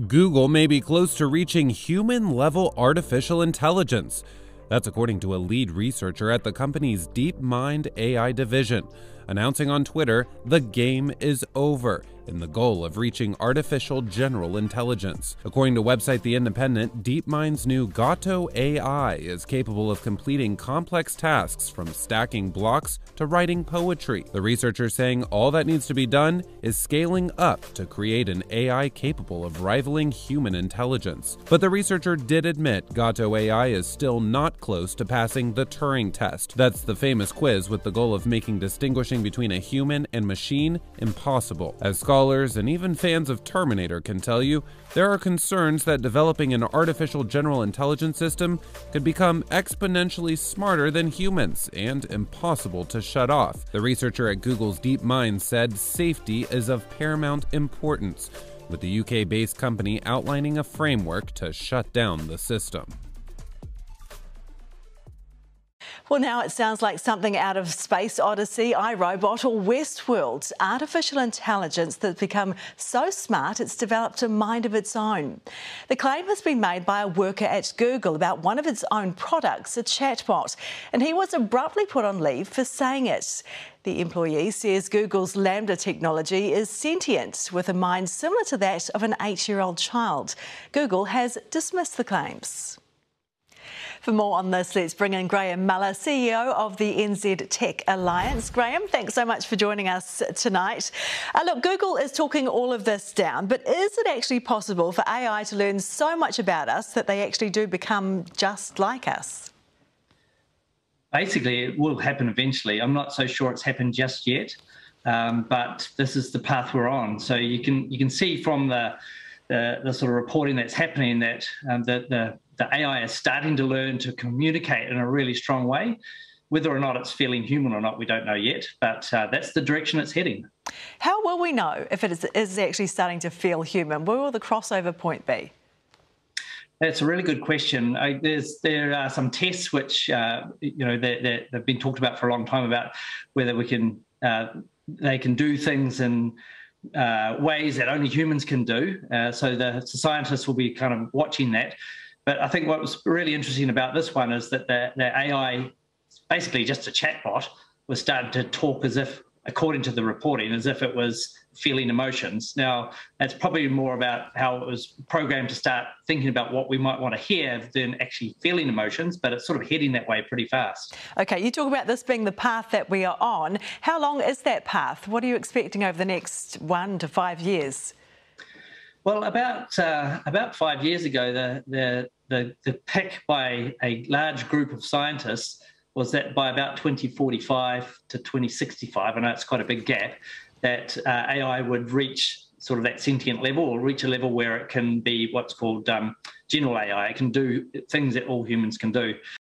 Google may be close to reaching human-level artificial intelligence. That's according to a lead researcher at the company's DeepMind AI division, announcing on Twitter the game is over in the goal of reaching artificial general intelligence. According to website The Independent, DeepMind's new Gato AI is capable of completing complex tasks from stacking blocks to writing poetry. The researcher saying all that needs to be done is scaling up to create an AI capable of rivaling human intelligence. But the researcher did admit Gato AI is still not close to passing the Turing test. That's the famous quiz with the goal of making distinguishing between a human and machine impossible. As scholars and even fans of Terminator can tell you, there are concerns that developing an artificial general intelligence system could become exponentially smarter than humans and impossible to shut off. The researcher at Google's DeepMind said safety is of paramount importance, with the UK-based company outlining a framework to shut down the system. Well, now it sounds like something out of Space Odyssey, iRobot or Westworld. Artificial intelligence that's become so smart it's developed a mind of its own. The claim has been made by a worker at Google about one of its own products, a chatbot, and he was abruptly put on leave for saying it. The employee says Google's LaMDA technology is sentient, with a mind similar to that of an 8-year-old child. Google has dismissed the claims. For more on this, let's bring in Graham Muller, CEO of the NZ Tech Alliance. Graham, thanks so much for joining us tonight. Look, Google is talking all of this down, but is it actually possible for AI to learn so much about us that they actually do become just like us? Basically, it will happen eventually. I'm not so sure it's happened just yet, but this is the path we're on. So you can see from the sort of reporting that's happening that the AI is starting to learn to communicate in a really strong way. Whether or not it's feeling human or not, we don't know yet, but that's the direction it's heading. How will we know if it is actually starting to feel human? Where will the crossover point be? That's a really good question. There are some tests which they've been talked about for a long time about whether they can do things in ways that only humans can do. So the scientists will be kind of watching that. But I think what was really interesting about this one is that the AI, basically just a chatbot, was starting to talk as if, according to the reporting, as if it was feeling emotions. Now, that's probably more about how it was programmed to start thinking about what we might want to hear than actually feeling emotions, but it's sort of heading that way pretty fast. Okay, you talk about this being the path that we are on. How long is that path? What are you expecting over the next 1 to 5 years? Well, about 5 years ago, the pick by a large group of scientists was that by about 2045 to 2065, I know it's quite a big gap, that AI would reach sort of that sentient level, or reach a level where it can be what's called general AI. It can do things that all humans can do.